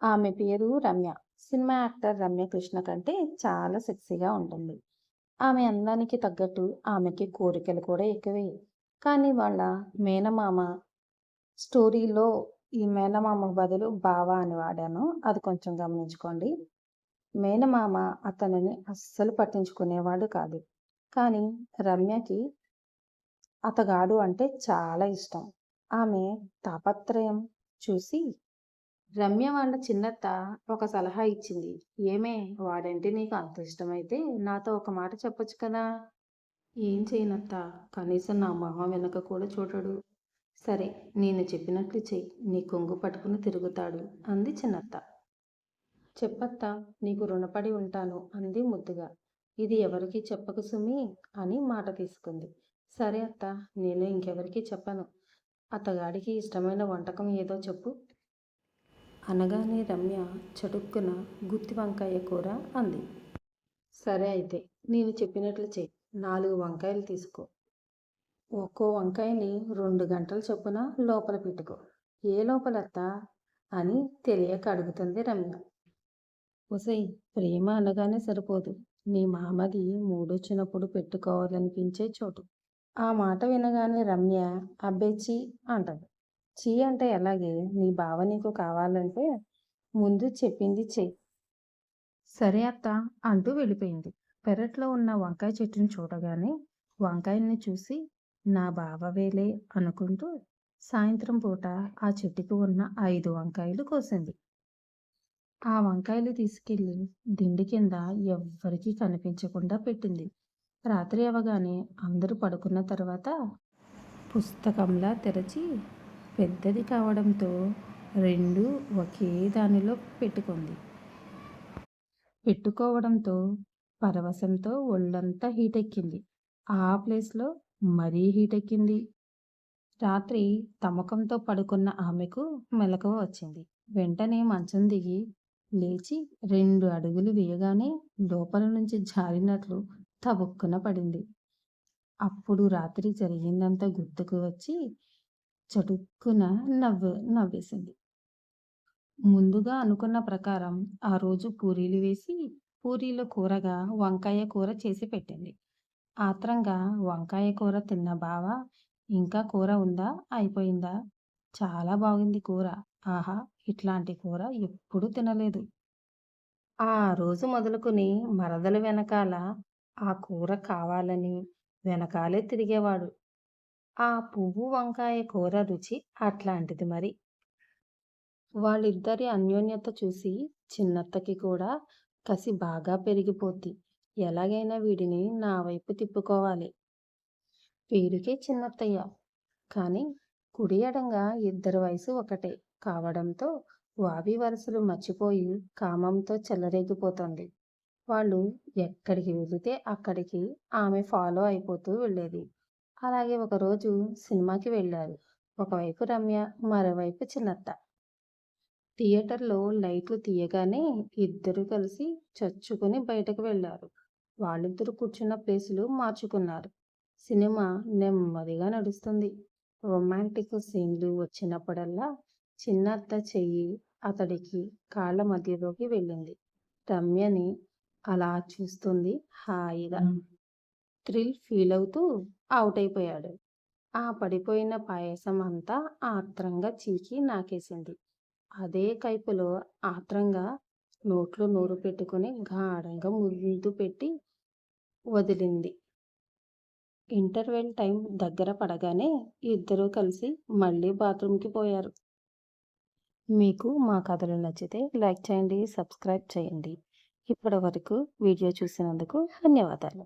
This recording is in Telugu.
ఆమె పేరు రమ్య. సినిమా యాక్టర్ రమ్య కృష్ణ కంటే చాలా సెక్సీగా ఉంటుంది. ఆమె అందానికి తగ్గట్టు ఆమెకి కోరికలు కూడా ఎక్కువే. కానీ వాళ్ళ మేనమామ స్టోరీలో ఈ మేనమామకు బదులు బావ అని వాడాను. అది కొంచెం గమనించుకోండి. మేనమామ అతనిని అస్సలు పట్టించుకునేవాడు కాదు. కానీ రమ్యకి అతగాడు అంటే చాలా ఇష్టం. ఆమె తాపత్రయం చూసి రమ్య వాళ్ళ చిన్నత్త ఒక సలహా ఇచ్చింది. ఏమే, వాడంటే నీకు అంత ఇష్టమైతే నాతో ఒక మాట చెప్పొచ్చు కదా. ఏం చేయనత్తా, కనీసం నా మొహం వెనక కూడా చూడడు. సరే, నేను చెప్పినట్లు చెయ్యి, నీ కొంగు పట్టుకుని తిరుగుతాడు అంది చిన్నత్త. చెప్పత్తా, నీకు రుణపడి ఉంటాను అంది ముద్దుగా. ఇది ఎవరికీ చెప్పకు సుమి అని మాట తీసుకుంది. సరే అత్త, నేను ఇంకెవరికీ చెప్పను. అత్తగాడికి ఇష్టమైన వంటకం ఏదో చెప్పు అనగానే రమ్య చటుక్కున గుత్తి వంకాయ కూర అంది. సరే అయితే, నేను చెప్పినట్లు చెయ్యి. 4 వంకాయలు తీసుకో. ఒక్కో వంకాయని 2 గంటలు చొప్పున లోపల పెట్టుకో. ఏ లోపలత్తా అని తెలియక అడుగుతుంది రమ్య. ఒసేయ్, ప్రేమ అనగానే సరిపోదు. నీ మామది మూడొచ్చినప్పుడు పెట్టుకోవాలనిపించే చోటు. ఆ మాట వినగానే రమ్య అబ్బే చీ అంటది. చీ అంటే ఎలాగే, నీ బావ నీకు కావాలంటే ముందు చెప్పింది చెయ్యి. సరే అత్త అంటూ వెళ్ళిపోయింది. పెరట్లో ఉన్న వంకాయ చెట్టుని చూడగానే వంకాయల్ని చూసి నా బావవేలే అనుకుంటూ సాయంత్రం పూట ఆ చెట్టుకు ఉన్న 5 వంకాయలు కోసింది. ఆ వంకాయలు తీసుకెళ్లి దిండి కింద ఎవ్వరికీ కనిపించకుండా పెట్టింది. రాత్రి అవగానే అందరూ పడుకున్న తర్వాత పుస్తకంలా తెరచి పెద్దది కావడంతో 2 ఒకే దానిలో పెట్టుకోవడంతో పరవశంతో ఒళ్ళంతా హీటెక్కింది. ఆ ప్లేస్లో మరీ హీటెక్కింది. రాత్రి తమకంతో పడుకున్న ఆమెకు మెలకువ వచ్చింది. వెంటనే మంచం దిగి లేచి 2 అడుగులు వేయగానే లోపల నుంచి జారినట్లు తబుక్కున పడింది. అప్పుడు రాత్రి జరిగిందంతా గుర్తుకు వచ్చి చటుక్కున నవ్వేసింది. ముందుగా అనుకున్న ప్రకారం ఆ రోజు పూరీలు వేసి పూరీలో కూరగా వంకాయ కూర చేసి పెట్టింది. ఆత్రంగా వంకాయ కూర తిన్న బావ, ఇంకా కూర ఉందా, అయిపోయిందా? చాలా బాగుంది కూర. ఆహా, ఇట్లాంటి కూర ఎప్పుడూ తినలేదు. ఆ రోజు మొదలుకొని మరదలు వెనకాల ఆ కూర కావాలని వెనకాలే తిరిగేవాడు. ఆ పువ్వు వంకాయ కూర రుచి అట్లాంటిది మరి. వాళ్ళిద్దరి అన్యోన్యత చూసి చిన్నత్తకి కూడా కసి బాగా పెరిగిపోద్ది. ఎలాగైనా వీడిని నా వైపు తిప్పుకోవాలి. పేరుకే చిన్నత్తయ్య, కానీ కుడి ఎడంగా ఇద్దరి వయసు ఒకటే కావడంతో వావి వరుసలు మర్చిపోయి కామంతో చెలరేగిపోతోంది. వాళ్ళు ఎక్కడికి వెళితే అక్కడికి ఆమె ఫాలో అయిపోతూ వెళ్ళేది. అలాగే ఒకరోజు సినిమాకి వెళ్ళారు. ఒకవైపు రమ్య, మరోవైపు చిన్నత్త. థియేటర్లో లైట్లు తీయగానే ఇద్దరూ కలిసి చచ్చుకుని బయటకు వెళ్ళారు. వాళ్ళిద్దరూ కూర్చున్న ప్లేసులు మార్చుకున్నారు. సినిమా నెమ్మదిగా నడుస్తుంది. రొమాంటిక్ సీన్లు వచ్చినప్పుడల్లా చిన్నత్త చెయ్యి అతడికి కాళ్ళ మధ్యలోకి వెళ్ళింది. రమ్యని అలా చూస్తుంది హాయిగా. థ్రిల్ ఫీల్ అవుతూ అవుట్ అయిపోయాడు. ఆ పడిపోయిన పాయసం అంతా ఆత్రంగా చీకి నాకేసింది. అదే కైపులో ఆత్రంగా నోట్లో నోరు పెట్టుకుని గాఢంగా ముద్దు పెట్టి వదిలింది. ఇంటర్వెల్ టైం దగ్గర పడగానే ఇద్దరూ కలిసి మళ్ళీ బాత్రూంకి పోయారు. మీకు మా కథలు నచ్చితే లైక్ చేయండి, సబ్స్క్రైబ్ చేయండి. ఇప్పటి వరకు వీడియో చూసినందుకు ధన్యవాదాలు.